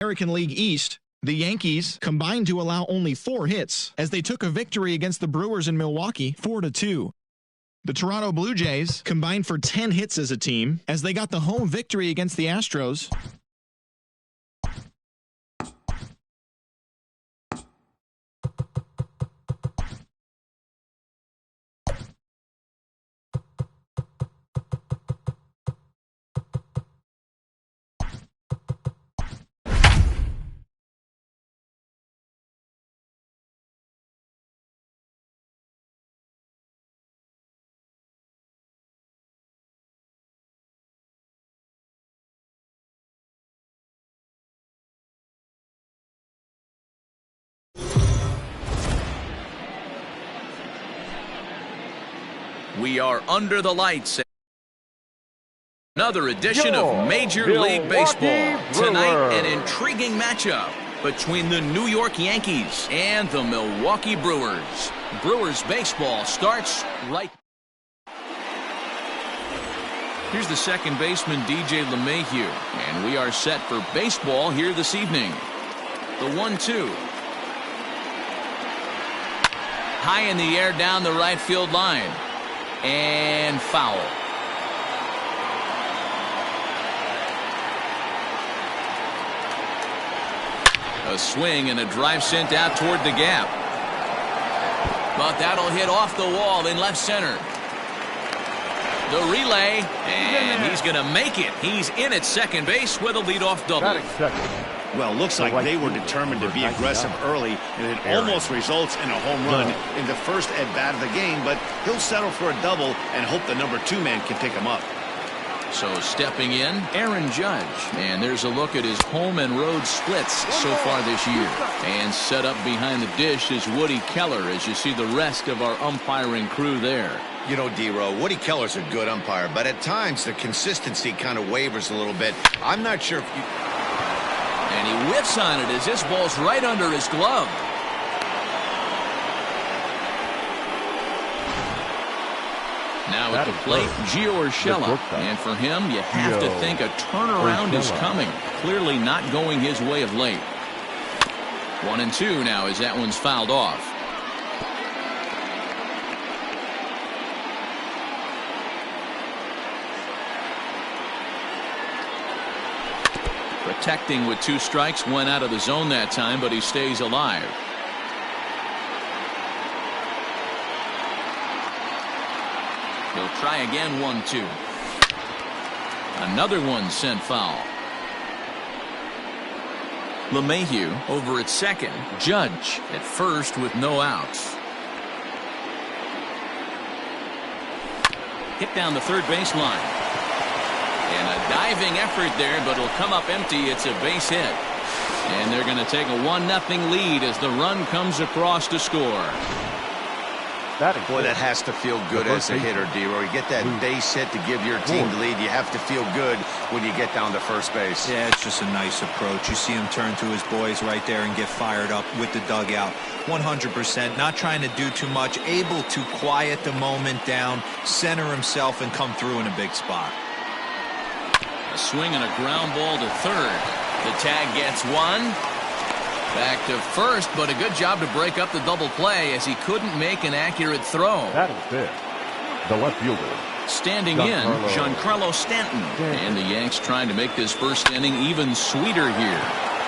American League East, the Yankees combined to allow only 4 hits as they took a victory against the Brewers in Milwaukee 4-2. The Toronto Blue Jays combined for 10 hits as a team as they got the home victory against the Astros. We are under the lights. Another edition of Major League Baseball. Tonight, an intriguing matchup between the New York Yankees and the Milwaukee Brewers. Brewers baseball starts right. Here's the second baseman, DJ LeMahieu, and we are set for baseball here this evening. The 1-2. High in the air down the right field line. And foul. A swing and a drive sent out toward the gap. But that'll hit off the wall in left center. The relay, and he's going to make it. He's in at second base with a leadoff double. Well, looks like they were determined to be aggressive early, and it almost results in a home run in the first at-bat of the game, but he'll settle for a double and hope the number 2 man can pick him up. So stepping in, Aaron Judge. And there's a look at his home and road splits so far this year. And set up behind the dish is Woody Keller as you see the rest of our umpiring crew there. You know, D-Row, Woody Keller's a good umpire, but at times the consistency kind of wavers a little bit. I'm not sure if you... And he whiffs on it as this ball's right under his glove. Now at the plate, Gio Urshela. And for him, you have to think a turnaround is coming. Clearly not going his way of late. 1-2 now as that one's fouled off. Protecting with 2 strikes, went out of the zone that time, but he stays alive. He'll try again. 1-2. Another one sent foul. LeMahieu over at second. Judge at first with no outs. Hit down the third baseline. And a diving effort there, but it'll come up empty. It's a base hit. And they're going to take a 1-0 lead as the run comes across to score. Boy, that has to feel good as a hitter, D-Roy. You get that base hit to give your team the lead. You have to feel good when you get down to first base. Yeah, it's just a nice approach. You see him turn to his boys right there and get fired up with the dugout. 100%, not trying to do too much, able to quiet the moment down, center himself, and come through in a big spot. A swing and a ground ball to third. The tag gets one. Back to first, but a good job to break up the double play as he couldn't make an accurate throw. That is big. The left fielder. Standing in, Giancarlo Stanton. And the Yanks trying to make this first inning even sweeter here.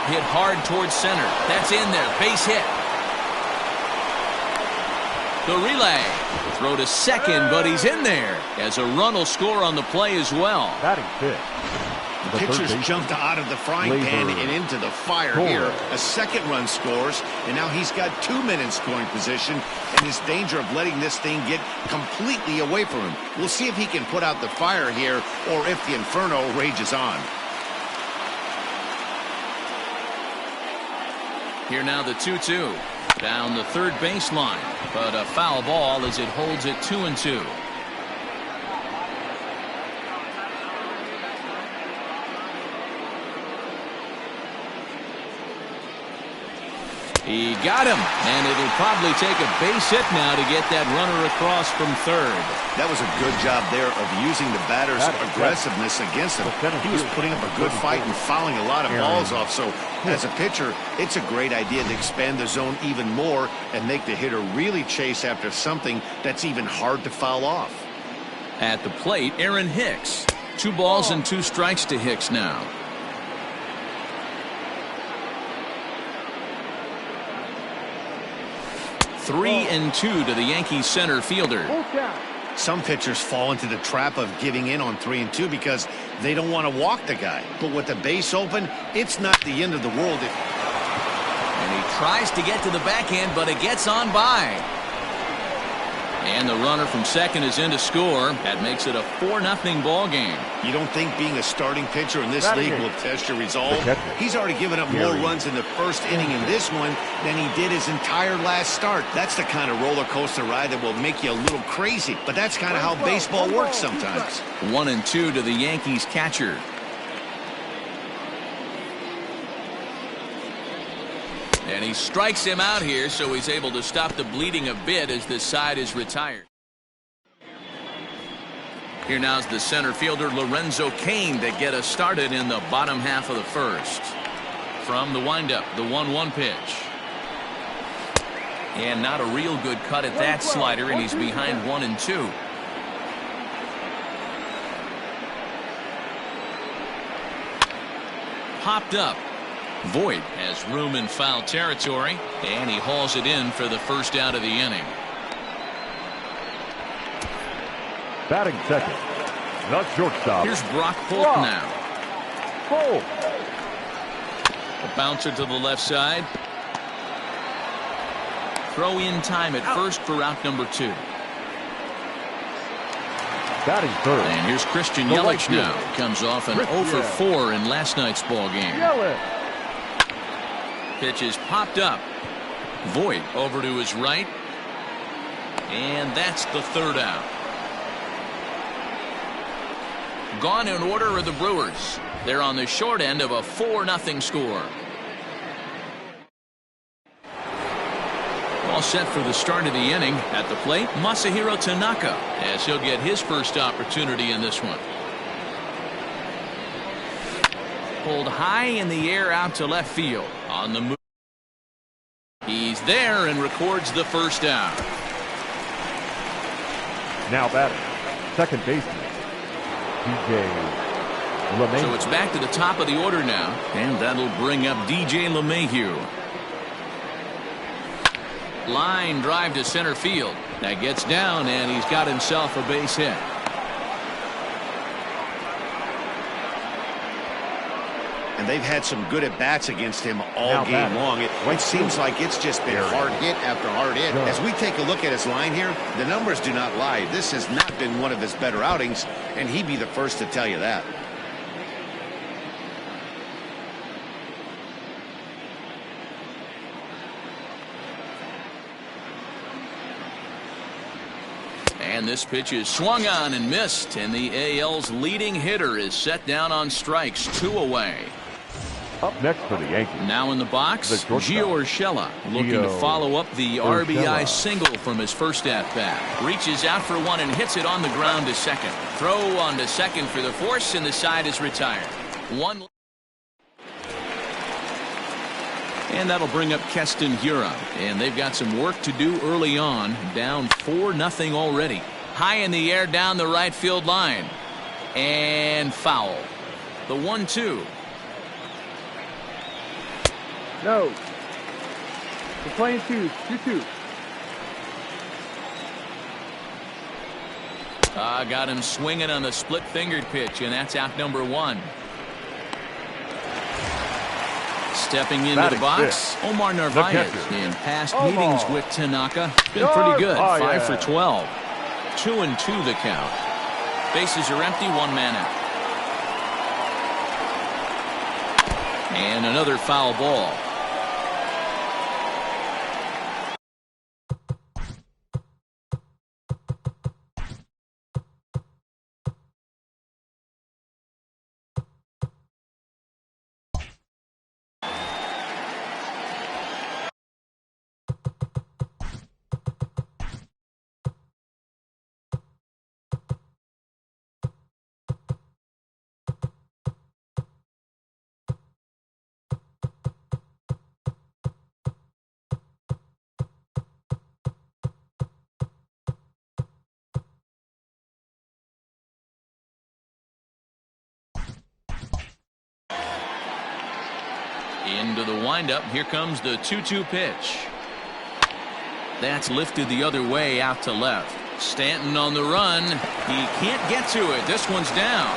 Hit hard towards center. That's in there. Base hit. The relay. Throw to second, but he's in there as a run will score on the play as well. That is big. The pitcher's jumped out of the frying pan and into the fire here. A second run scores, and now he's got 2 men in scoring position, and his danger of letting this thing get completely away from him. We'll see if he can put out the fire here or if the inferno rages on. Here now the 2-2. Down the third baseline, but a foul ball as it holds it 2-2. He got him, and it'll probably take a base hit now to get that runner across from third. That was a good job there of using the batter's aggressiveness against him. He was putting up a good fight and fouling a lot of balls off. So as a pitcher, it's a great idea to expand the zone even more and make the hitter really chase after something that's even hard to foul off. At the plate, Aaron Hicks. 2 balls and 2 strikes to Hicks now. Three and 2 to the Yankees center fielder. Some pitchers fall into the trap of giving in on 3 and 2 because they don't want to walk the guy. But with the base open, it's not the end of the world. And he tries to get to the backhand, but it gets on by. And the runner from second is in to score. That makes it a 4-0 ball game. You don't think being a starting pitcher in this league will test your resolve? He's already given up more runs in the first inning in this one than he did his entire last start. That's the kind of roller coaster ride that will make you a little crazy. But that's kind of how baseball works sometimes. 1 and 2 to the Yankees catcher. And he strikes him out here, so he's able to stop the bleeding a bit as this side is retired. Here now's the center fielder Lorenzo Cain to get us started in the bottom half of the first. From the windup, the 1-1 pitch. And not a real good cut at that slider, and he's behind 1 and 2. Popped up. Voit has room in foul territory, and he hauls it in for the first out of the inning. Batting second, the shortstop. Here's Brock Holt now. A bouncer to the left side. Throw in time at first for out number 2. Batting third. And here's Christian Yelich now. Comes off an 0 for 4 in last night's ball game. Pitch is popped up. Voit over to his right. And that's the third out. Gone in order are the Brewers. They're on the short end of a 4-0 score. All set for the start of the inning. At the plate, Masahiro Tanaka, as he'll get his first opportunity in this one. Pulled high in the air out to left field. On the move. He's there and records the first out. Now batting, second baseman, DJ LeMahieu. So it's back to the top of the order now, and that'll bring up DJ LeMahieu. Line drive to center field. That gets down, and he's got himself a base hit. And they've had some good at-bats against him all game long. It seems like it's just been hard hit after hard hit. As we take a look at his line here, the numbers do not lie. This has not been one of his better outings, and he'd be the first to tell you that. And this pitch is swung on and missed, and the AL's leading hitter is set down on strikes, 2 away. Up next for the Yankees. Now in the box, Gio Urshela looking to follow up the RBI single from his first at-bat. Reaches out for one and hits it on the ground to second. Throw on to second for the force, and the side is retired. One. And that'll bring up Keston Hiura. And they've got some work to do early on. Down 4-0 already. High in the air down the right field line. And foul. The 1-2. No. We're playing 2-2. Got him swinging on the split-fingered pitch, and that's out number 1. Stepping into the box, Omar Narvaez. In past meetings with Tanaka, been pretty good. 5 for 12. 2-2 the count. Bases are empty, 1 man out. And another foul ball. Into the windup. Here comes the 2-2 pitch. That's lifted the other way out to left. Stanton on the run. He can't get to it. This one's down.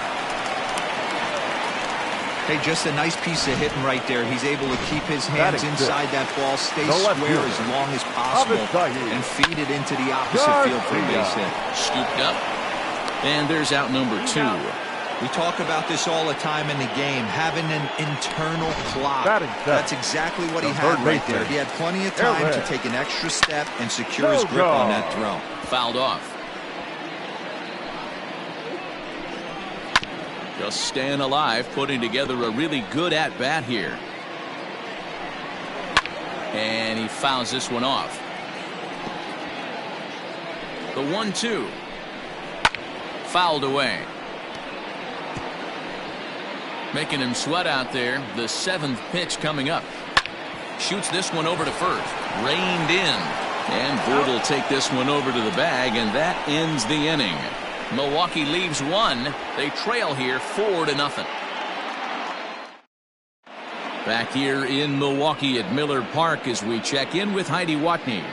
Hey, just a nice piece of hitting right there. He's able to keep his hands inside that ball, stay square as long as possible, and feed it into the opposite field for a base hit. Scooped up. And there's out number 2. We talk about this all the time in the game, having an internal clock. That's exactly what he had right there. He had plenty of time to take an extra step and secure his grip on that throw. Fouled off. Just staying alive, putting together a really good at-bat here. And he fouls this one off. The 1-2. Fouled away. Making him sweat out there. The 7th pitch coming up. Shoots this one over to first. Reined in. And Boyd will take this one over to the bag, and that ends the inning. Milwaukee leaves 1. They trail here 4-0. Back here in Milwaukee at Miller Park as we check in with Heidi Watney.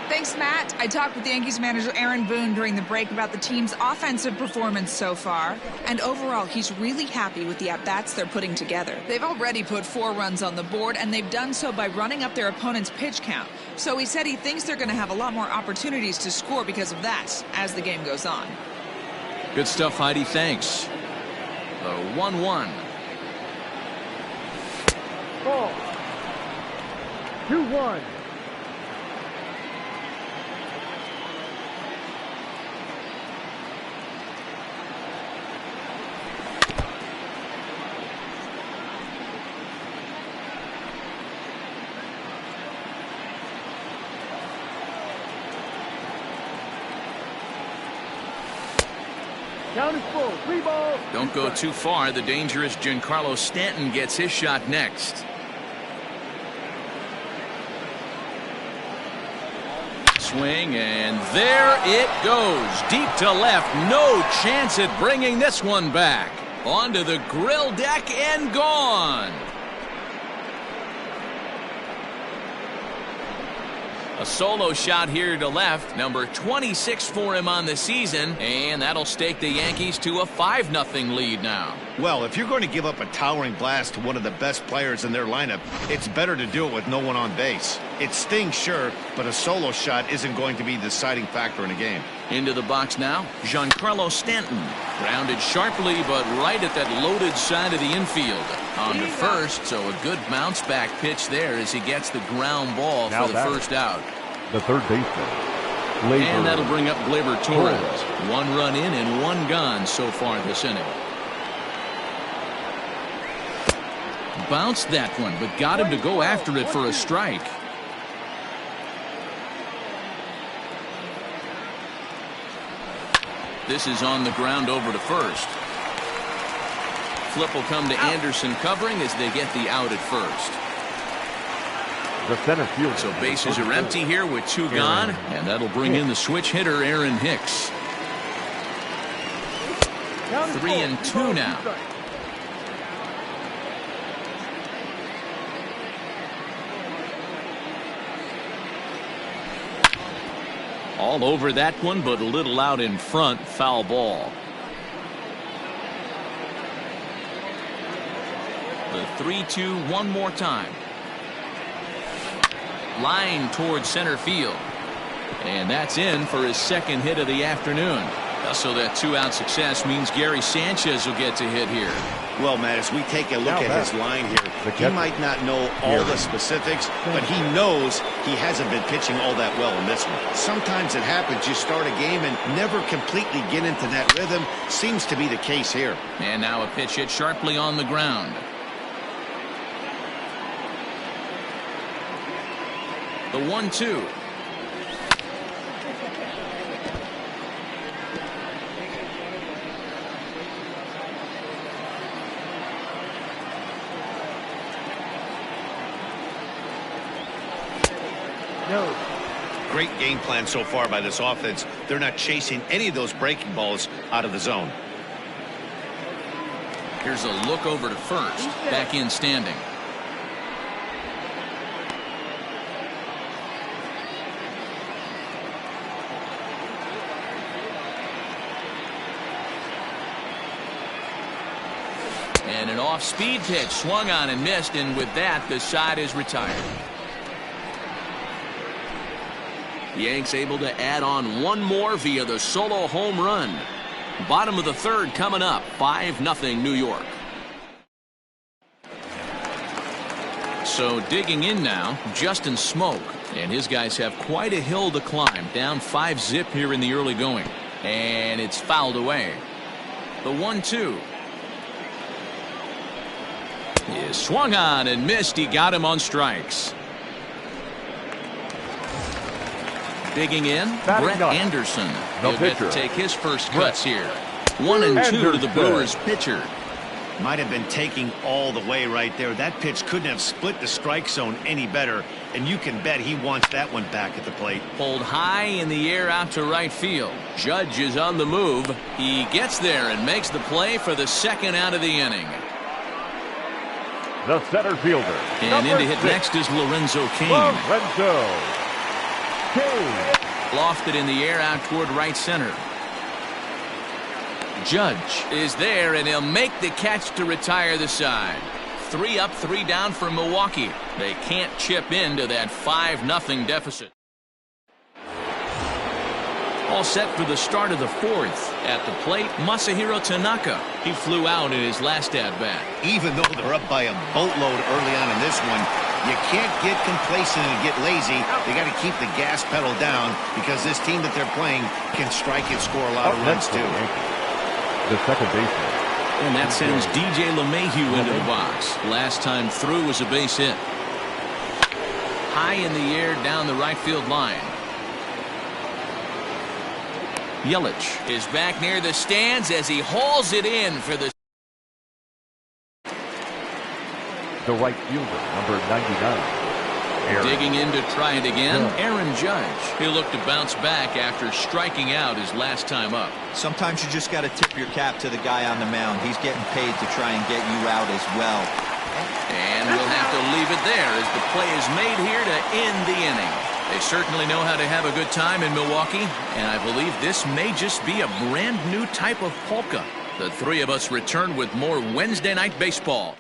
Thanks, Matt. I talked with Yankees manager Aaron Boone during the break about the team's offensive performance so far. And overall, he's really happy with the at-bats they're putting together. They've already put 4 runs on the board, and they've done so by running up their opponent's pitch count. So he said he thinks they're going to have a lot more opportunities to score because of that as the game goes on. Good stuff, Heidi. Thanks. The 1-1. Ball. 2-1. Count is full. 3 balls. Don't go too far. The dangerous Giancarlo Stanton gets his shot next. Swing, and there it goes. Deep to left. No chance at bringing this one back. Onto the grill deck and gone. A solo shot here to left, number 26 for him on the season, and that'll stake the Yankees to a 5-0 lead now. Well, if you're going to give up a towering blast to one of the best players in their lineup, it's better to do it with no one on base. It stings, sure, but a solo shot isn't going to be the deciding factor in a game. Into the box now, Giancarlo Stanton. Grounded sharply, but right at that loaded side of the infield. On to first, so a good bounce-back pitch there as he gets the ground ball for the first out. The third baseman, and that'll bring up Gleyber Torres. 1 run in and 1 gone so far this inning. Bounced that one, but got him to go after it for a strike. This is on the ground over to first. Flip will come to Anderson covering as they get the out at first. the center field. So bases are empty here with 2 gone, and that'll bring in the switch hitter Aaron Hicks. 3-2 now. All over that one, but a little out in front. Foul ball. The 3-2 one more time. Line towards center field. And that's in for his second hit of the afternoon. So that 2-out success means Gary Sanchez will get to hit here. Well, Matt, as we take a look at his line here, he might not know all the specifics, but he knows he hasn't been pitching all that well in this one. Sometimes it happens. You start a game and never completely get into that rhythm. Seems to be the case here. And now a pitch hit sharply on the ground. The 1-2. No. Great game plan so far by this offense. They're not chasing any of those breaking balls out of the zone. Here's a look over to first. Back in standing. off-speed pitch swung on and missed, and with that, the side is retired. Yanks able to add on one more via the solo home run. Bottom of the third coming up, 5-0 New York. So digging in now, Justin Smoke, and his guys have quite a hill to climb, down 5-zip here in the early going, and it's fouled away. The 1-2 is swung on and missed. He got him on strikes. Digging in, Brett Anderson. He'll get to take his first cuts here. 1-2 to the Brewers pitcher. Might have been taking all the way right there. That pitch couldn't have split the strike zone any better, and you can bet he wants that one back at the plate. Pulled high in the air out to right field. Judge is on the move. He gets there and makes the play for the second out of the inning. The center fielder. And in to hit next is Lorenzo Cain. Lofted in the air out toward right center. Judge is there, and he'll make the catch to retire the side. 3 up, 3 down for Milwaukee. They can't chip into that 5-0 deficit. All set for the start of the fourth. At the plate, Masahiro Tanaka. He flew out in his last at-bat. Even though they're up by a boatload early on in this one, you can't get complacent and get lazy. They got to keep the gas pedal down because this team that they're playing can strike and score a lot of runs too. The second baseman. And that sends DJ LeMahieu into the box. Last time through was a base hit. High in the air down the right field line. Yelich is back near the stands as he hauls it in for the right fielder, number 99. Digging in to try it again, Aaron Judge. He'll look to bounce back after striking out his last time up. Sometimes you just got to tip your cap to the guy on the mound. He's getting paid to try and get you out as well. And we'll have to leave it there as the play is made here to end the inning. They certainly know how to have a good time in Milwaukee, and I believe this may just be a brand new type of polka. The three of us return with more Wednesday night baseball.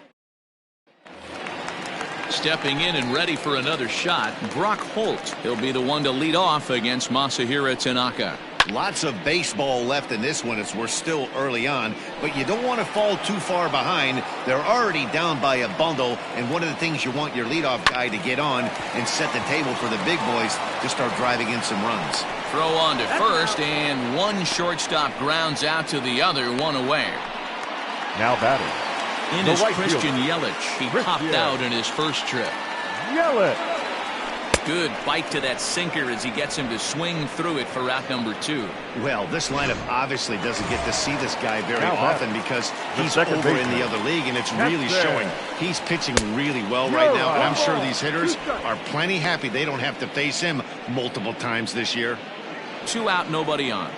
Stepping in and ready for another shot, Brock Holt. He'll be the one to lead off against Masahiro Tanaka. Lots of baseball left in this one as we're still early on, but you don't want to fall too far behind. They're already down by a bundle, and one of the things you want your leadoff guy to get on and set the table for the big boys to start driving in some runs. Throw on to first, and one shortstop grounds out to the other, one away. Now batting. In is Christian Yelich. He popped out in his first trip. Yelich. Good bite to that sinker as he gets him to swing through it for out number 2. Well, this lineup obviously doesn't get to see this guy very often because he's over in the other league, and it's really showing. He's pitching really well right now, and I'm sure these hitters are plenty happy they don't have to face him multiple times this year. 2 out, nobody on.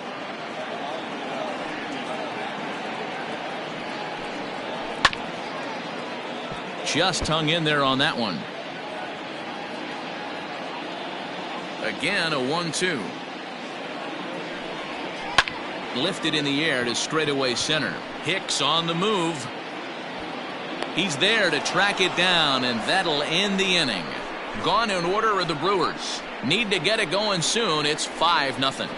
Just hung in there on that one. Again, a 1-2. Lifted in the air to straightaway center. Hicks on the move. He's there to track it down, and that'll end the inning. Gone in order are the Brewers. Need to get it going soon. It's 5-0.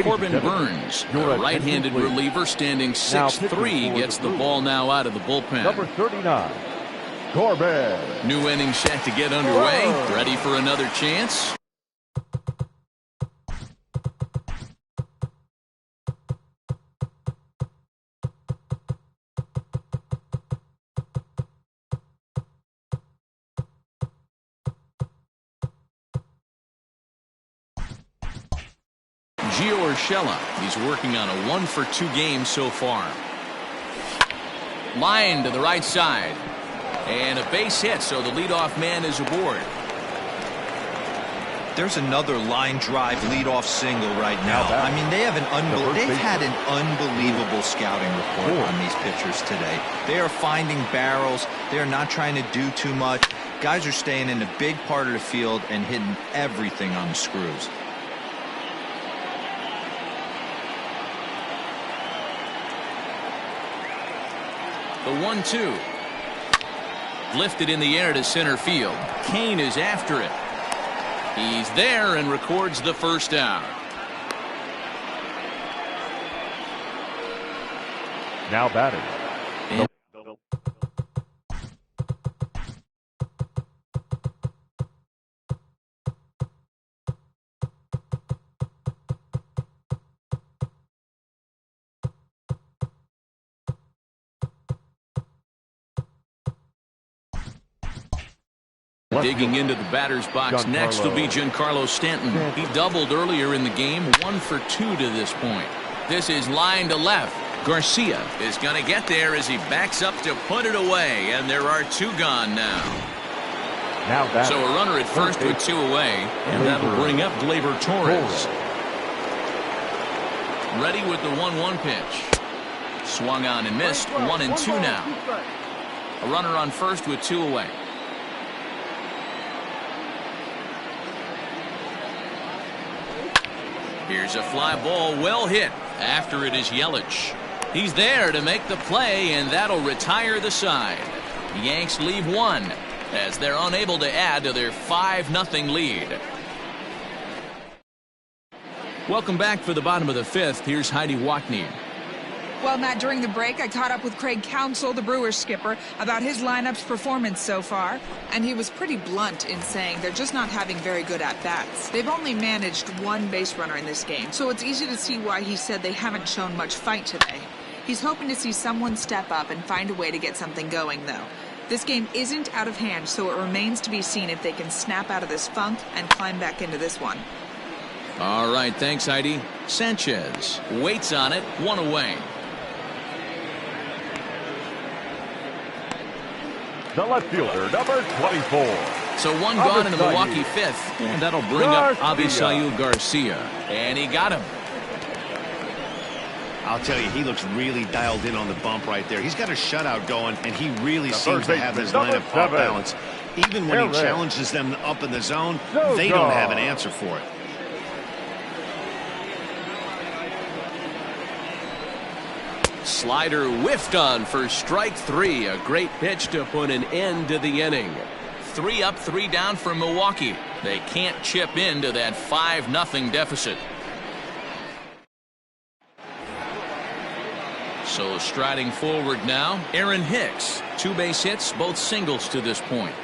Corbin Burns, a right-handed reliever standing 6'3", gets the ball now out of the bullpen. Number 39, Corbin. New inning set to get underway. Ready for another chance? Gio Urshela, he's working on a 1-for-2 game so far. Line to the right side. And a base hit, so the leadoff man is aboard. There's another line drive leadoff single right now. I mean, they've had an unbelievable scouting report on these pitchers today. They are finding barrels. They are not trying to do too much. Guys are staying in the big part of the field and hitting everything on the screws. The 1-2. Lifted in the air to center field. Kane is after it. He's there and records the first down. Now batting. Digging into the batter's box next will be Giancarlo Stanton. He doubled earlier in the game, 1 for 2 to this point. This is line to left. Garcia is going to get there as he backs up to put it away, and there are 2 gone now. So a runner at first with 2 away, and that'll bring up Gleyber Torres. Ready with the 1-1 pitch. Swung on and missed. 1-2 now. A runner on first with 2 away. Here's a fly ball, well hit. After it is Yelich. He's there to make the play, and that'll retire the side. The Yanks leave 1 as they're unable to add to their 5-0 lead. Welcome back for the bottom of the 5th. Here's Heidi Watney. Well, Matt, during the break, I caught up with Craig Counsell, the Brewers skipper, about his lineup's performance so far. And he was pretty blunt in saying they're just not having very good at-bats. They've only managed 1 base runner in this game, so it's easy to see why he said they haven't shown much fight today. He's hoping to see someone step up and find a way to get something going, though. This game isn't out of hand, so it remains to be seen if they can snap out of this funk and climb back into this one. All right, thanks, Heidi. Sanchez waits on it, 1 away. The left fielder, number 24. So 1 gone in the Milwaukee 5th, and that'll bring up Avisail Garcia. And he got him. I'll tell you, he looks really dialed in on the bump right there. He's got a shutout going, and he really seems to have his lineup off balance. Even when he challenges them up in the zone, they don't have an answer for it. Slider whiffed on for strike 3. A great pitch to put an end to the inning. 3 up, 3 down for Milwaukee. They can't chip into that 5-0 deficit. So striding forward now, Aaron Hicks. 2 base hits, both singles to this point.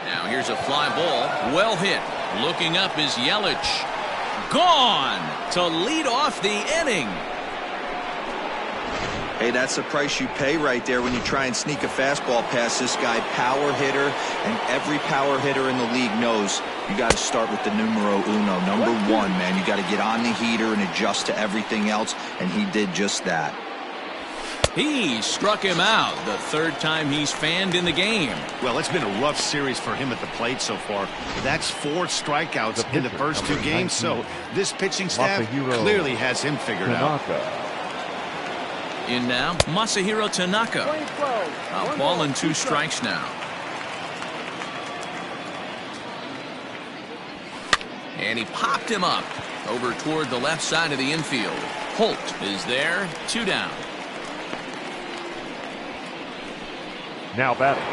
Now here's a fly ball, well hit. Looking up is Yelich. Gone to lead off the inning. Hey, that's the price you pay right there when you try and sneak a fastball past this guy. Power hitter, and every power hitter in the league knows you got to start with the numero uno, number 1, man. You got to get on the heater and adjust to everything else, and he did just that. He struck him out, the 3rd time he's fanned in the game. Well, it's been a rough series for him at the plate so far. That's 4 strikeouts in the first 2 games, so this pitching staff clearly has him figured out. In now, Masahiro Tanaka. A ball and 2 strikes now. And he popped him up over toward the left side of the infield. Holt is there, 2 down. Now batting.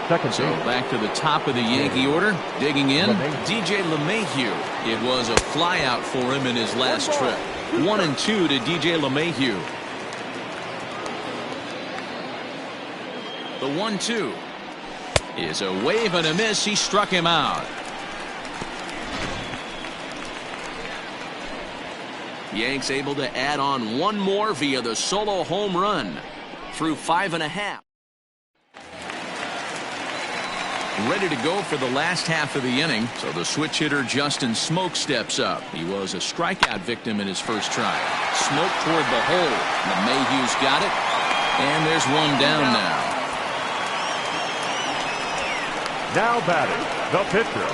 Second so back to the top of the Yankee order. Digging in, DJ LeMahieu. It was a flyout for him in his last trip. 1-2 to DJ LeMahieu. The 1-2 is a wave and a miss. He struck him out. Yanks able to add on 1 more via the solo home run through 5.5. Ready to go for the last half of the inning. So the switch hitter Justin Smoke steps up. He was a strikeout victim in his first try. Smoke toward the hole. LeMahieu's got it. And there's 1 down now. Now batting, the pitcher,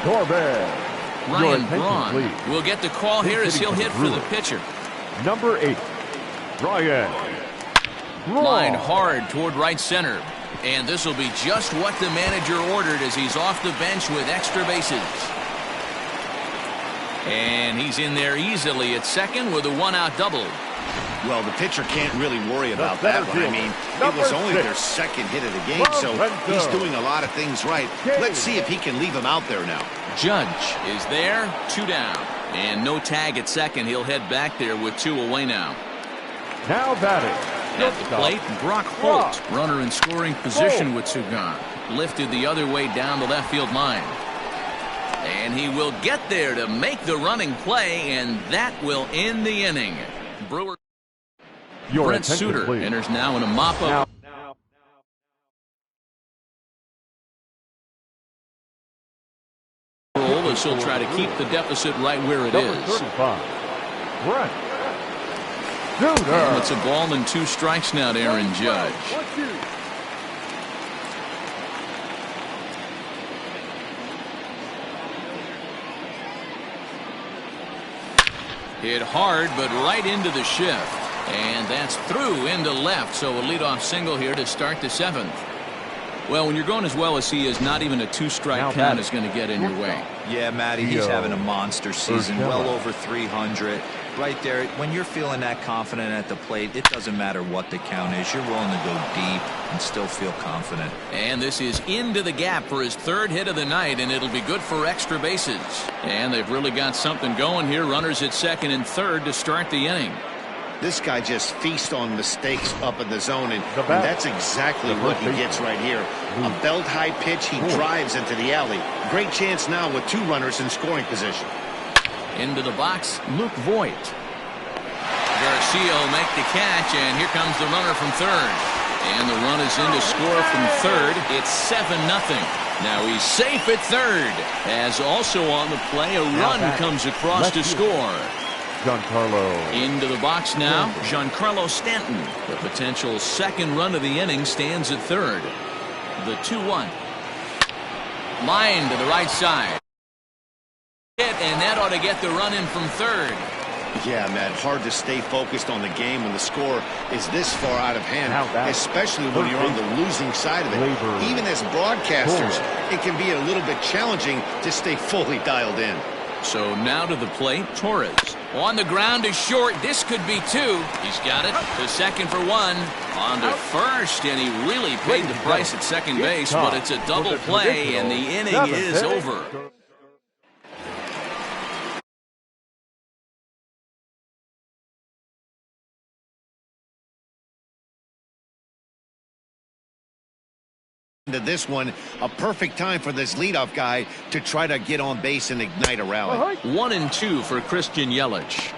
Corbin. Ryan Braun will get the call here as he'll hit for the pitcher. Number 8, Ryan. Line hard toward right center. And this will be just what the manager ordered as he's off the bench with extra bases. And he's in there easily at second with a 1-out double. Well, the pitcher can't really worry about that one. I mean, it was only their second hit of the game, so he's doing a lot of things right. Let's see if he can leave him out there now. Judge is there, 2 down. And no tag at second. He'll head back there with 2 away now. Now batting. At the plate, Brock Holt, runner in scoring position with 2 gone. Lifted the other way down the left field line. And he will get there to make the running play, and that will end the inning. Brewer. Brent Suter enters now in a mop-up. As he'll try to keep the deficit right where it is. Brent Suter. And it's a ball and 2 strikes now to Aaron Judge. Hit hard, but right into the shift. And that's through into left, so a leadoff single here to start the 7th. Well, when you're going as well as he is, not even a 2-strike count is going to get in your way. Yeah, Matty, he's having a monster season, well over 300. Right there, when you're feeling that confident at the plate, it doesn't matter what the count is. You're willing to go deep and still feel confident. And this is into the gap for his 3rd hit of the night, and it'll be good for extra bases. And they've really got something going here. Runners at 2nd and 3rd to start the inning. This guy just feasts on mistakes up in the zone, and that's exactly what he gets right here. A belt-high pitch, he drives into the alley. Great chance now with 2 runners in scoring position. Into the box, Luke Voigt. Garcia will make the catch, and here comes the runner from 3rd. And the run is in to score from 3rd. It's 7-0. Now he's safe at 3rd. As also on the play, a run comes across to score. Giancarlo. Into the box now, Giancarlo Stanton. The potential 2nd run of the inning stands at 3rd. The 2-1. Line to the right side. And that ought to get the run in from 3rd. Yeah, Matt, hard to stay focused on the game when the score is this far out of hand, especially when you're on the losing side of it. Even as broadcasters, it can be a little bit challenging to stay fully dialed in. So now to the plate, Torres. On the ground is short. This could be 2. He's got it to 2nd for 1. On to 1st, and he really paid the price at 2nd base, but it's a double play, and the inning is over. To this one, a perfect time for this leadoff guy to try to get on base and ignite a rally. 1-2 for Christian Yelich.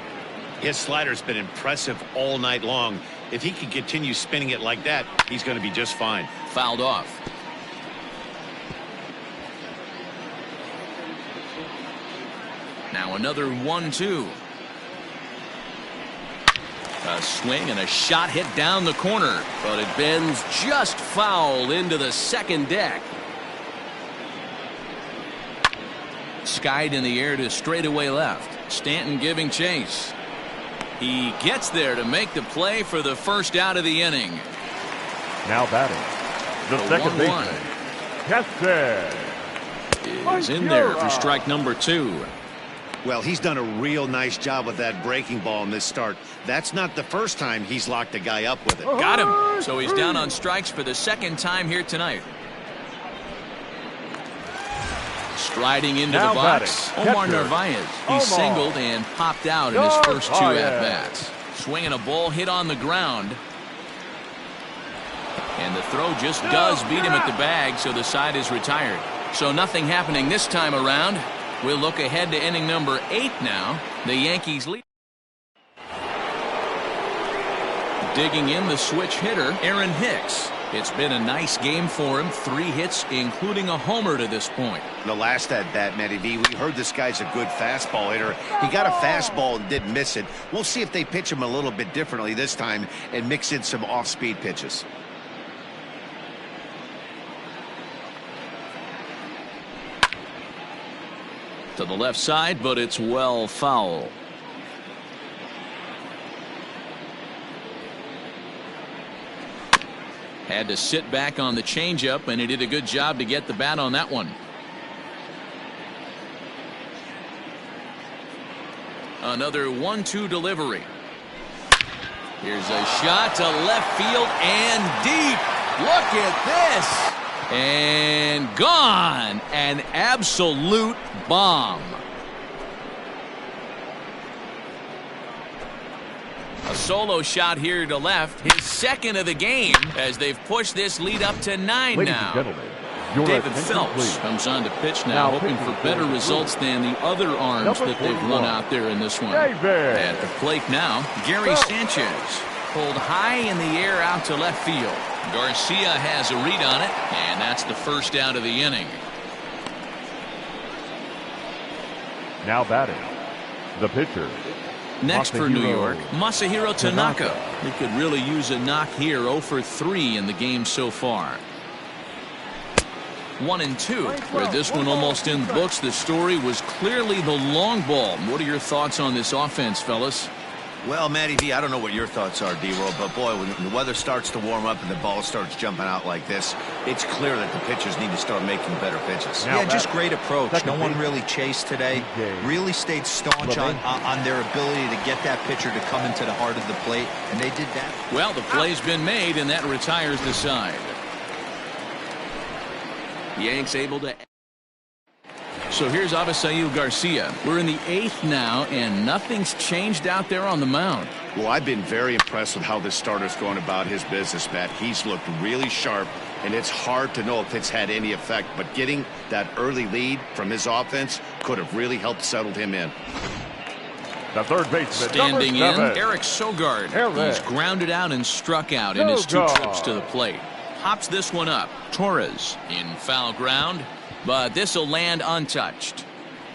His slider's been impressive all night long. If he can continue spinning it like that, he's going to be just fine. Fouled off. Now another 1-2. A swing and a shot hit down the corner, but it bends just foul into the 2nd deck. Skied in the air to straightaway left. Stanton giving chase. He gets there to make the play for the 1st out of the inning. Now batting, the 2nd baseman, Kessler. Is in there for strike number 2. Well, he's done a real nice job with that breaking ball in this start. That's not the first time he's locked a guy up with it. Got him. So he's down on strikes for the 2nd time here tonight. Striding into the box, Omar Narvaez. He singled and popped out in his first 2 at-bats. Swinging a ball hit on the ground. And the throw just does beat him at the bag, so the side is retired. So nothing happening this time around. We'll look ahead to inning number 8 now. The Yankees lead. Digging in the switch hitter, Aaron Hicks. It's been a nice game for him. 3 hits, including a homer to this point. The last at-bat, Matty V, we heard this guy's a good fastball hitter. He got a fastball and didn't miss it. We'll see if they pitch him a little bit differently this time and mix in some off-speed pitches. To the left side, but it's well foul. Had to sit back on the changeup, and he did a good job to get the bat on that one. Another 1-2 delivery. Here's a shot to left field and deep. Look at this. And gone. An absolute bomb. A solo shot here to left, his second of the game, as they've pushed this lead up to 9 Ladies now. and gentlemen, your David attention, Phelps please. comes on to pitch now, hoping for better results than the other arms that they've run out there in this one. David. At the plate now, Gary Sanchez. Pulled high in the air out to left field. Garcia has a read on it, and that's the first out of the inning. Now batting, the pitcher. Next for New York, Masahiro Tanaka. He could really use a knock here. 0 for 3 in the game so far. 1-2. Where this one almost in the books, the story was clearly the long ball. What are your thoughts on this offense, fellas? Well, Matty V, I don't know what your thoughts are, D-Roll, but boy, when the weather starts to warm up and the ball starts jumping out like this, it's clear that the pitchers need to start making better pitches. Yeah, just great approach. No one really chased today. Really stayed staunch on their ability to get that pitcher to come into the heart of the plate, and they did that. Well, the play's been made, and that retires the side. Yanks able to... So here's Avisail Garcia. We're in the 8th now, and nothing's changed out there on the mound. Well, I've been very impressed with how this starter's going about his business, Matt. He's looked really sharp, and it's hard to know if it's had any effect, but getting that early lead from his offense could have really helped settle him in. The third baseman, standing in, #7. Eric Sogard. He's grounded out and struck out in his 2 trips to the plate. Pops this one up. Torres in foul ground, but this will land untouched.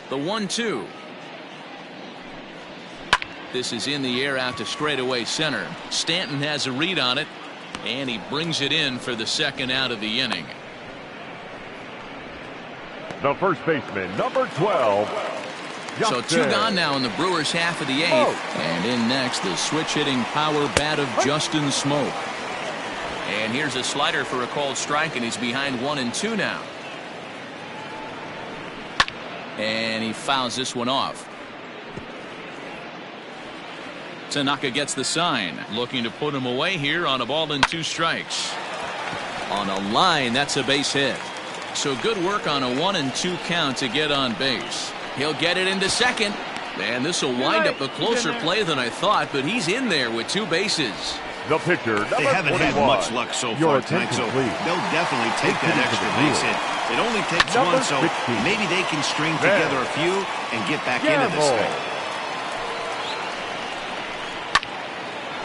The 1-2. This is in the air out to straightaway center. Stanton has a read on it, and he brings it in for the second out of the inning. The first baseman, number 12. So 2 gone now in the Brewers' half of the 8th. And in next, the switch-hitting power bat of Justin Smoke. And here's a slider for a called strike, and he's behind 1-2 now. And he fouls this one off. Tanaka gets the sign, looking to put him away here on a ball and 2 strikes. On a line, that's a base hit. So good work on a 1-2 count to get on base. He'll get it into second, and this will wind up a closer play than I thought, but he's in there with 2 bases. The pitcher, number 21. They haven't had much luck so far tonight, so they'll definitely take that extra base hit. It only takes one, so maybe they can string together a few and get back into this thing.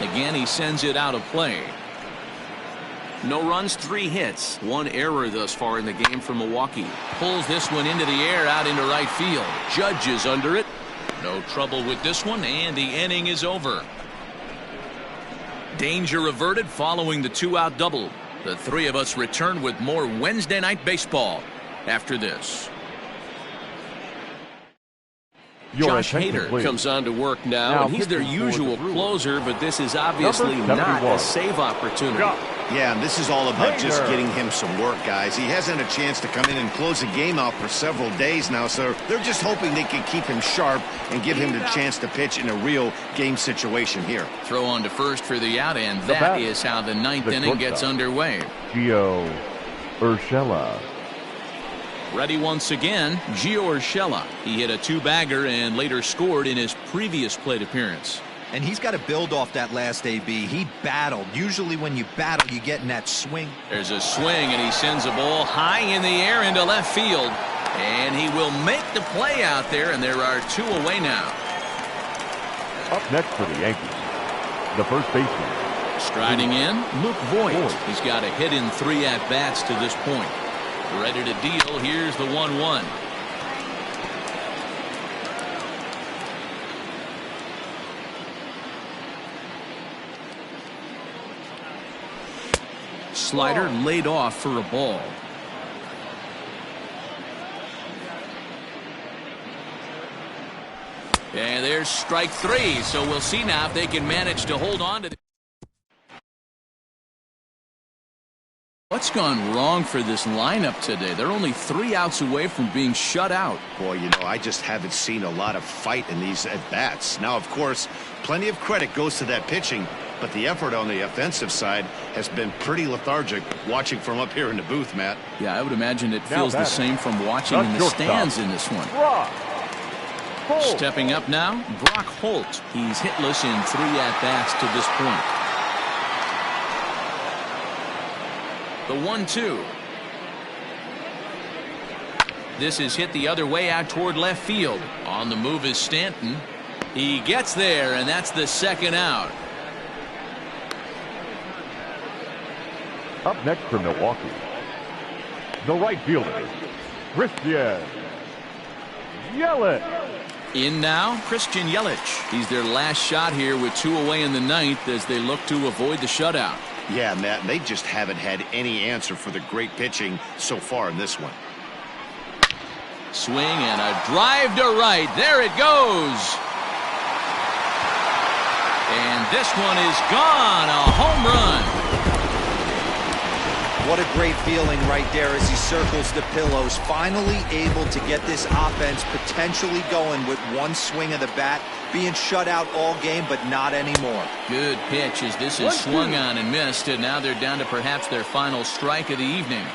Again, he sends it out of play. No runs, 3 hits. 1 error thus far in the game for Milwaukee. Pulls this one into the air out into right field. Judge is under it. No trouble with this one, and the inning is over. Danger averted following the 2-out double. The 3 of us return with more Wednesday Night Baseball after this. Josh Hader comes on to work now, and he's their usual closer, but this is obviously not a save opportunity. Yeah, and this is all about just getting him some work, guys. He hasn't had a chance to come in and close a game out for several days now, so they're just hoping they can keep him sharp and give him the chance to pitch in a real game situation here. Throw on to first for the out, and that is how the 9th inning gets underway. Gio Urshela. Ready once again, Gio Urshela. He hit a 2-bagger and later scored in his previous plate appearance. And he's got to build off that last AB. He battled. Usually when you battle, you get in that swing. There's a swing, and he sends a ball high in the air into left field. And he will make the play out there, and there are 2 away now. Up next for the Yankees, the first baseman. Striding in, Luke Voigt. He's got a hit in 3 at-bats to this point. Ready to deal. Here's the 1-1. Slider laid off for a ball. And there's strike 3. So we'll see now if they can manage to hold on to the... What's gone wrong for this lineup today? They're only 3 outs away from being shut out. Boy, you know, I just haven't seen a lot of fight in these at-bats. Now, of course, plenty of credit goes to that pitching, but the effort on the offensive side has been pretty lethargic watching from up here in the booth, Matt. Yeah, I would imagine it feels the same from watching in the stands in this one. Stepping up now, Brock Holt. He's hitless in 3 at-bats to this point. The 1-2. This is hit the other way out toward left field. On the move is Stanton. He gets there, and that's the second out. Up next for Milwaukee, the right fielder, Christian Yelich. In now, Christian Yelich. He's their last shot here with 2 away in the 9th as they look to avoid the shutout. Yeah, Matt, they just haven't had any answer for the great pitching so far in this one. Swing and a drive to right. There it goes. And this one is gone. A home run. What a great feeling right there as he circles the pillows. Finally able to get this offense potentially going with one swing of the bat. Being shut out all game, but not anymore. Good pitch as this is swung on and missed. And now they're down to perhaps their final strike of the evening.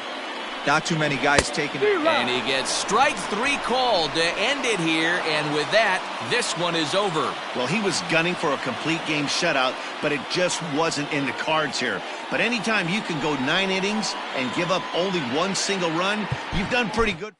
Not too many guys taking it. And he gets strike 3 called to end it here. And with that, this one is over. Well, he was gunning for a complete game shutout, but it just wasn't in the cards here. But anytime you can go 9 innings and give up only 1 single run, you've done pretty good.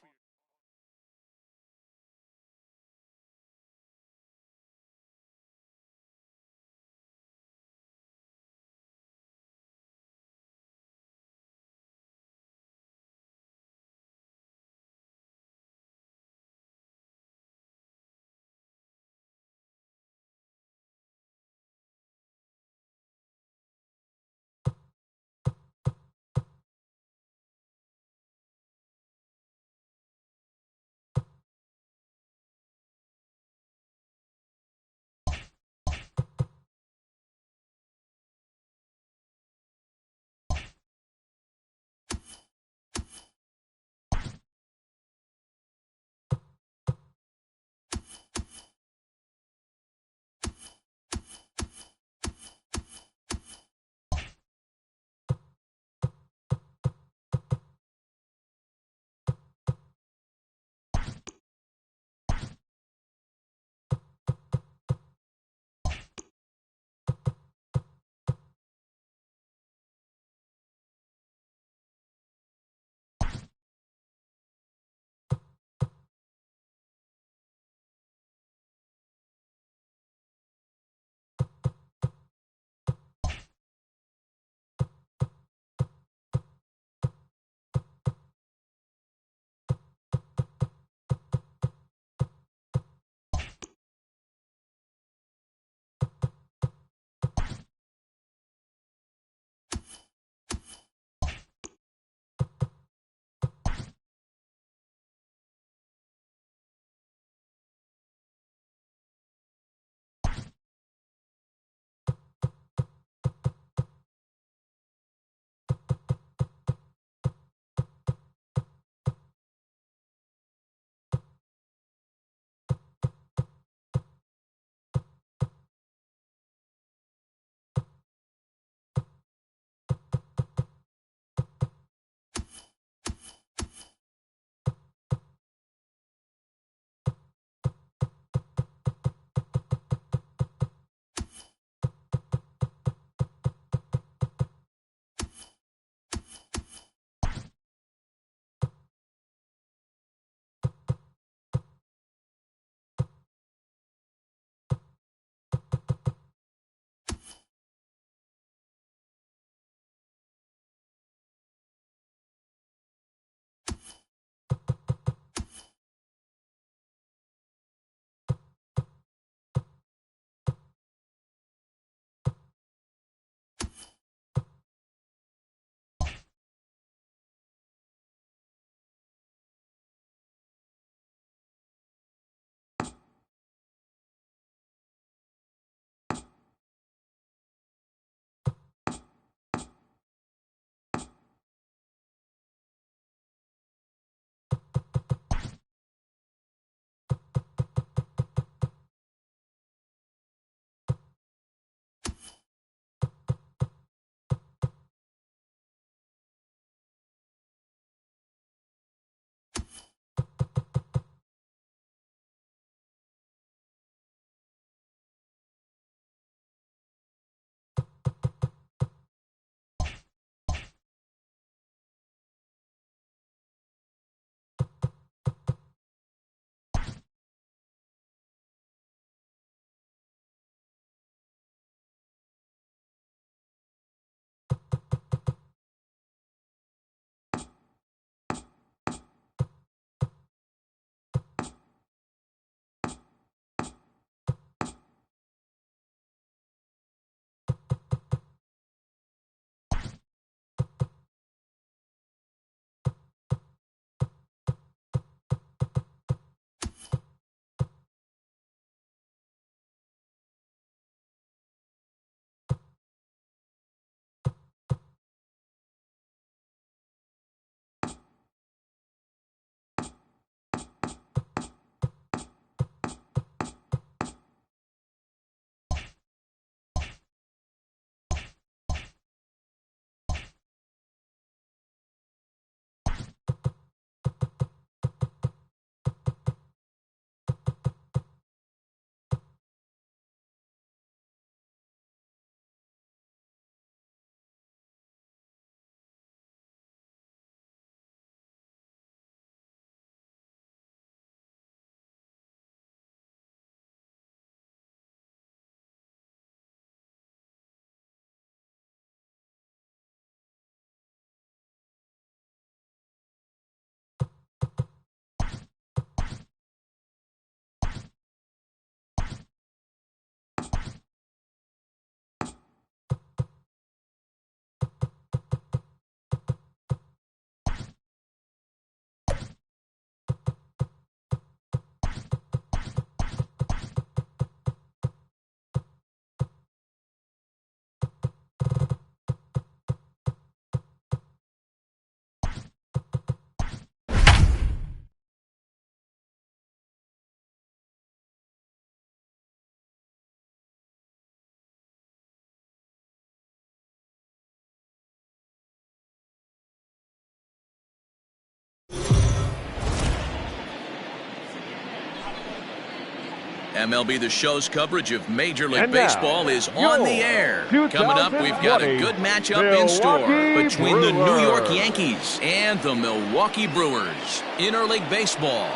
MLB The Show's coverage of Major League Baseball is on the air. Coming up, we've got a good matchup in store between the New York Yankees and the Milwaukee Brewers. Interleague Baseball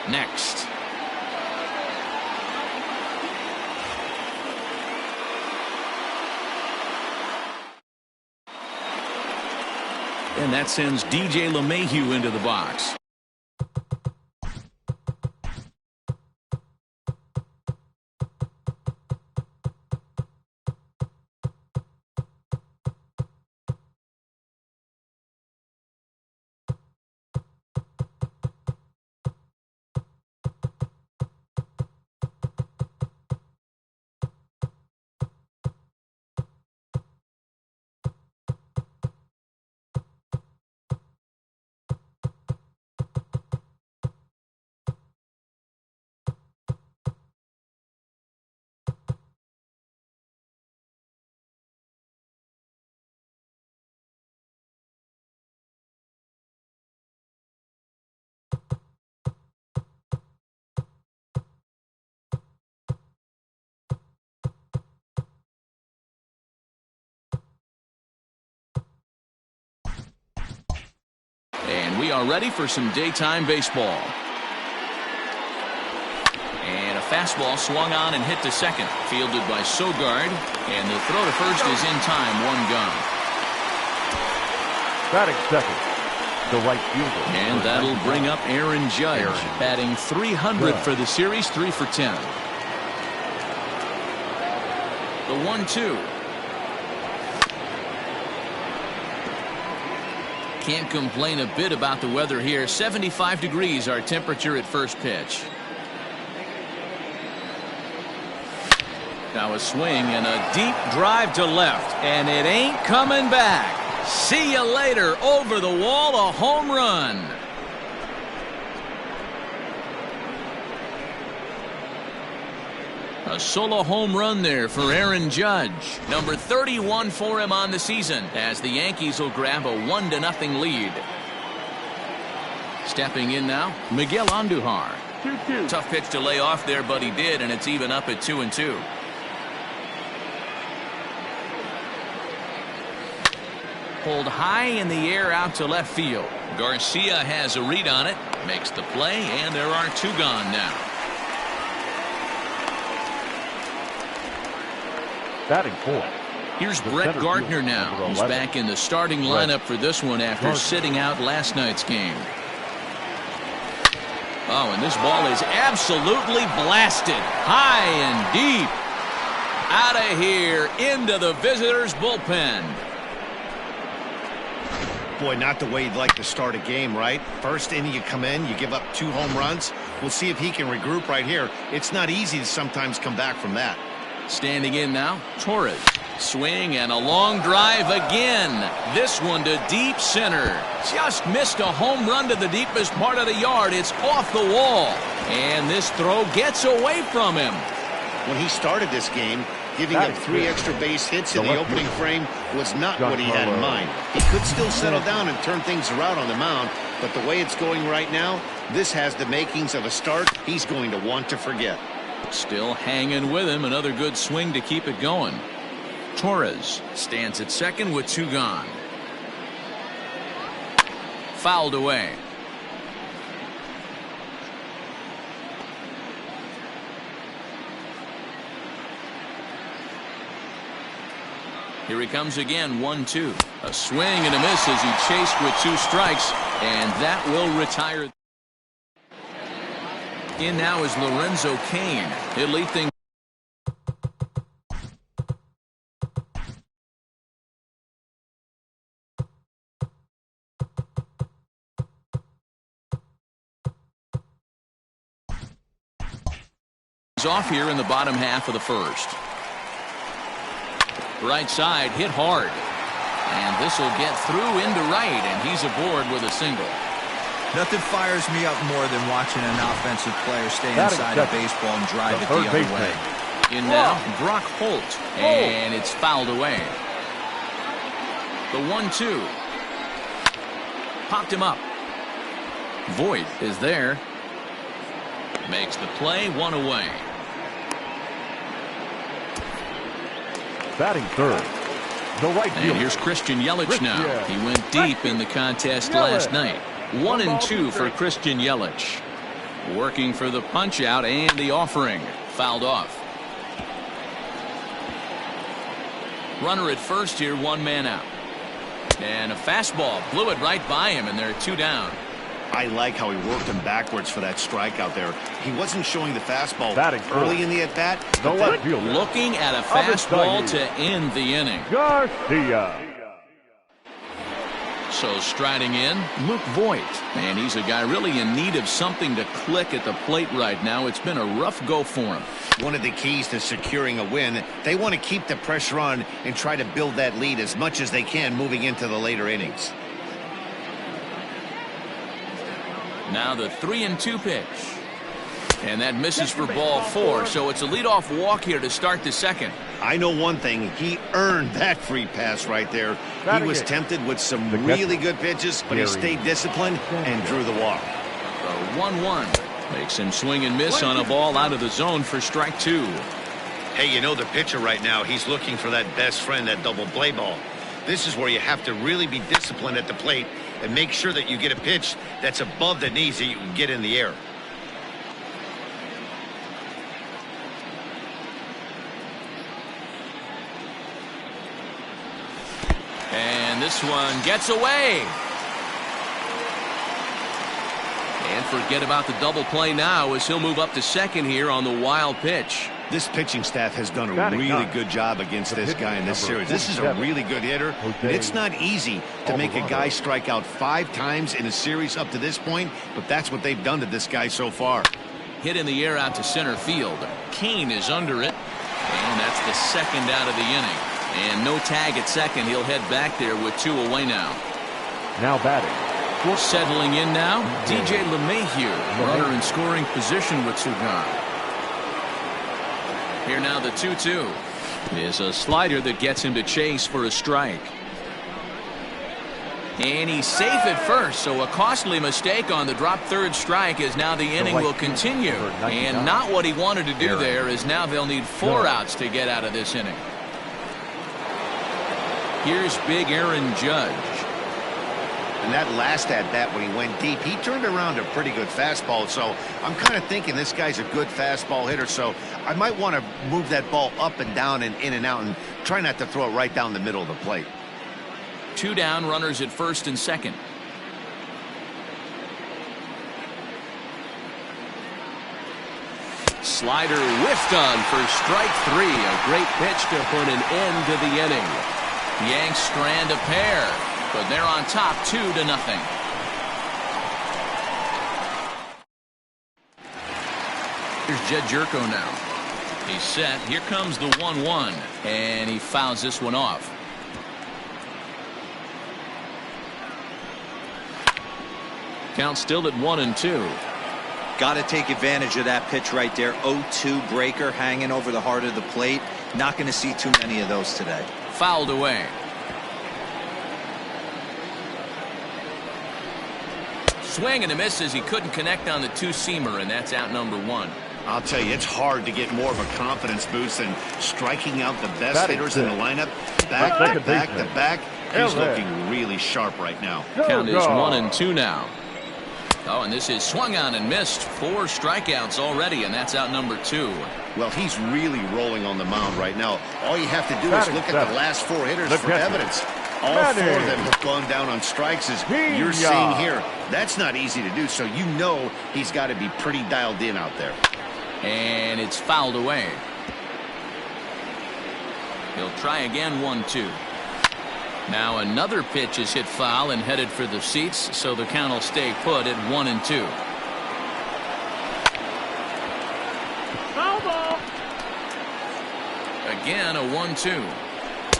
next. And that sends DJ LeMahieu into the box. And we are ready for some daytime baseball. And a fastball swung on and hit to second. Fielded by Sogard. And the throw to first is in time. One gone. Batting second, the right fielder. And that'll bring up Aaron Judge. Batting 300 for the series, 3 for 10. The 1-2. Can't complain a bit about the weather here. 75 degrees our temperature at first pitch. Now a swing and a deep drive to left, and it ain't coming back. See you later. Over the wall, a home run. A solo home run there for Aaron Judge. Number 31 for him on the season, as the Yankees will grab a 1-0 lead. Stepping in now, Miguel Andujar. 2-2. Tough pitch to lay off there, but he did, and it's even up at 2-2. Pulled high in the air out to left field. Garcia has a read on it, makes the play, and there are 2 gone now. Batting fourth. Here's Brett Gardner now. He's back in the starting lineup for this one after sitting out last night's game. Oh, and this ball is absolutely blasted. High and deep. Out of here into the visitors' bullpen. Boy, not the way you'd like to start a game, right? First inning, you come in, you give up 2 home runs. We'll see if he can regroup right here. It's not easy to sometimes come back from that. Standing in now, Torres. Swing and a long drive again. This one to deep center. Just missed a home run to the deepest part of the yard. It's off the wall. And this throw gets away from him. When he started this game, giving up 3 extra base hits in the opening frame was not what he had in mind. He could still settle down and turn things around on the mound, but the way it's going right now, this has the makings of a start he's going to want to forget. Still hanging with him. Another good swing to keep it going. Torres stands at second with 2 gone. Fouled away. Here he comes again, 1-2. A swing and a miss as he chased with 2 strikes, and that will retire. In now is Lorenzo Cain. He'll lead things off here in the bottom half of the first. Right side hit hard, and this will get through into right, and he's aboard with a single. Nothing fires me up more than watching an offensive player stay inside a baseball and drive it the other way. In now, Brock Holt, and it's fouled away. The 1-2. Popped him up. Voit is there. Makes the play, 1 away. Batting third, the right fielder. And here's Christian Yelich now. He went deep in the contest last night. 1-2 for Christian Yelich. Working for the punch out and the offering. Fouled off. Runner at first here, 1 man out. And a fastball blew it right by him, and they're 2 down. I like how he worked him backwards for that strikeout there. He wasn't showing the fastball early in the at-bat. Looking at a fastball to end the inning. Garcia. So striding in, Luke Voigt. And he's a guy really in need of something to click at the plate right now. It's been a rough go for him. One of the keys to securing a win, they want to keep the pressure on and try to build that lead as much as they can moving into the later innings. Now the 3-2 pitch. And that misses for ball 4, so it's a leadoff walk here to start the second. I know one thing, he earned that free pass right there. He was tempted with some really good pitches, but he stayed disciplined and drew the walk. The 1-1 makes him swing and miss on a ball out of the zone for strike 2. Hey, you know the pitcher right now, he's looking for that best friend, that double play ball. This is where you have to really be disciplined at the plate and make sure that you get a pitch that's above the knees that you can get in the air. And this one gets away. And forget about the double play now as he'll move up to second here on the wild pitch. This pitching staff has done a really good job against this guy in this series. This is a really good hitter. It's not easy to make a guy strike out 5 times in a series up to this point, but that's what they've done to this guy so far. Hit in the air out to center field. Kane is under it, and that's the second out of the inning. And no tag at second. He'll head back there with 2 away now. Now batting. Settling in now, DJ LeMahieu, runner in scoring position with 2 gone. Here now the 2-2 is a slider that gets him to chase for a strike. And he's safe at first, so a costly mistake on the drop third strike as now the inning will continue. And not what he wanted to do there, as now they'll need 4 outs to get out of this inning. Here's big Aaron Judge. And that last at-bat when he went deep, he turned around a pretty good fastball. So I'm kind of thinking this guy's a good fastball hitter. So I might want to move that ball up and down and in and out and try not to throw it right down the middle of the plate. 2 down, runners at first and second. Slider whiffed on for strike 3. A great pitch to put an end to the inning. Yanks strand a pair, but they're on top 2-0. Here's Jed Jerko now. He's set. Here comes the 1-1, and he fouls this one off. Count still at 1-2. Got to take advantage of that pitch right there. 0-2 breaker hanging over the heart of the plate. Not going to see too many of those today. Fouled away. Swing and a miss as he couldn't connect on the 2-seamer, and that's out number 1. I'll tell you, it's hard to get more of a confidence boost than striking out the best hitters in the lineup. Back to back to back. He's looking really sharp right now. Count is 1-2 now. Oh, and this is swung on and missed. 4 strikeouts already, and that's out number 2. Well, he's really rolling on the mound right now. All you have to do is look at the last 4 hitters for evidence. All 4 of them have gone down on strikes, as you're seeing here. That's not easy to do, so you know he's got to be pretty dialed in out there. And it's fouled away. He'll try again, 1-2. Now another pitch is hit foul and headed for the seats, so the count will stay put at 1-2. Foul ball. Again, a 1-2.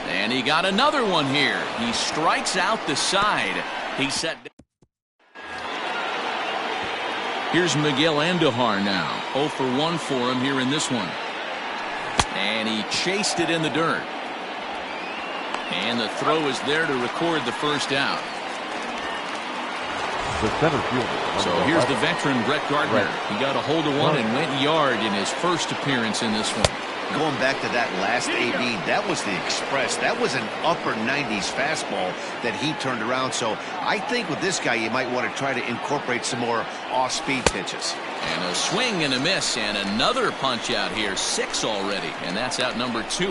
And he got another one here. He strikes out the side. He's set. Here's Miguel Andujar now. 0 for 1 for him here in this one. And he chased it in the dirt. And the throw is there to record the first out. The center fielder. So here's the veteran Brett Gardner. He got a hold of one and went yard in his first appearance in this one. Going back to that last AB, that was the express. That was an upper 90s fastball that he turned around. So I think with this guy, you might want to try to incorporate some more off-speed pitches. And a swing and a miss, and another punch out here. 6 already, and that's out number 2.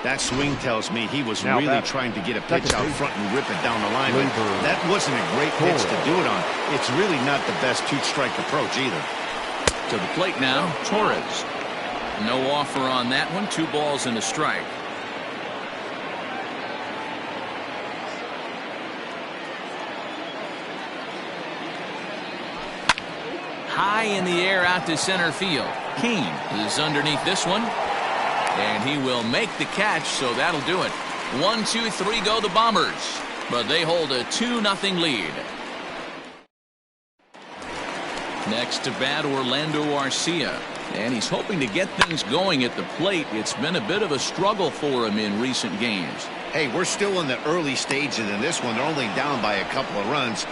That swing tells me he was really trying to get a pitch out front and rip it down the line. But that wasn't a great pitch to do it on. It's really not the best two-strike approach either. To the plate now, Torres. No offer on that one. 2 balls and a strike. High in the air out to center field. Keane is underneath this one. And he will make the catch, so that'll do it. 1, 2, 3 go the Bombers. But they hold a 2-0 lead. Next to bat, Orlando Arcia. And he's hoping to get things going at the plate. It's been a bit of a struggle for him in recent games. Hey, we're still in the early stages in this one. They're only down by a couple of runs.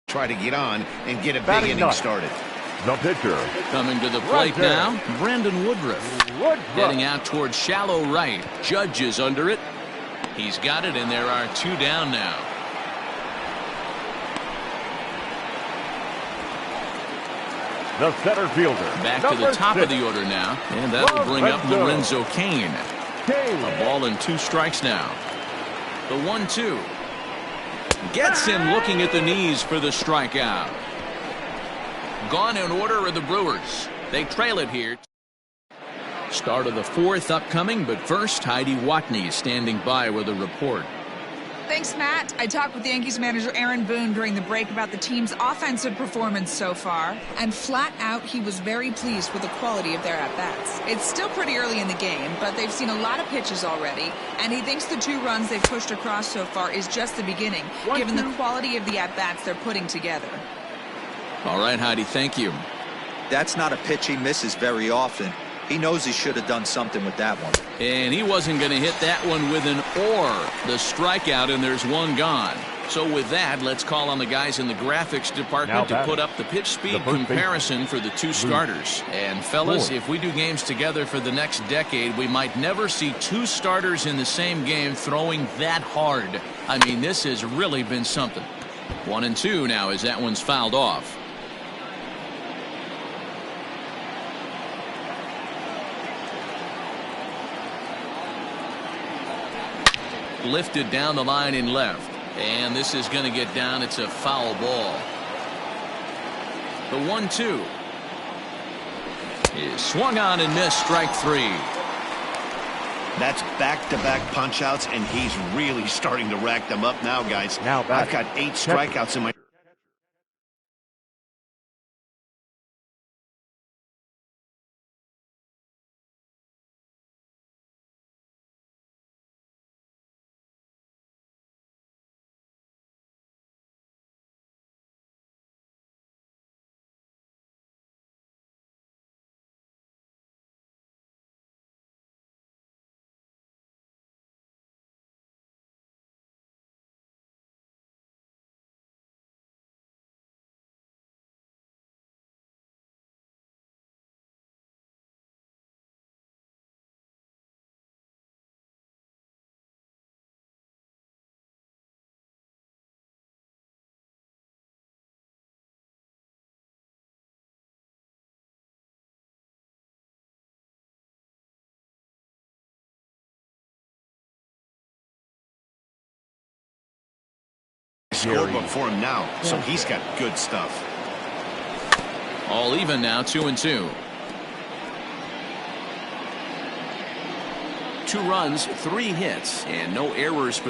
Try to get on and get a big inning started. The pitcher. Coming to the plate now, Brandon Woodruff. Heading out towards shallow right. Judge is under it. He's got it, and there are 2 down now. The center fielder. Back to the top of the order now. And that'll bring up Lorenzo Cain. A ball and 2 strikes now. The 1-2. Gets him looking at the knees for the strikeout. Gone in order are the Brewers. They trail it here. Start of the 4th upcoming, but first, Heidi Watney standing by with a report. Thanks, Matt. I talked with Yankees manager Aaron Boone during the break about the team's offensive performance so far, and flat out, he was very pleased with the quality of their at-bats. It's still pretty early in the game, but they've seen a lot of pitches already, and he thinks the 2 runs they've pushed across so far is just the beginning, given the quality of the at-bats they're putting together. All right, Heidi, thank you. That's not a pitch he misses very often. He knows he should have done something with that one. And he wasn't going to hit that one with an the strikeout, and there's 1 gone. So with that, let's call on the guys in the graphics department to put up the pitch speed comparison for the 2 starters. And fellas, if we do games together for the next decade, we might never see 2 starters in the same game throwing that hard. I mean, this has really been something. 1-2 now as that one's fouled off. Lifted down the line in left, and this is going to get down. It's a foul ball. The 1-2 is swung on and missed. Strike 3. That's back-to-back punch-outs, and he's really starting to rack them up now, guys. I've got 8 strikeouts in my scorebook for him now, so he's got good stuff. All even now, 2-2. 2 runs, 3 hits, and no errors for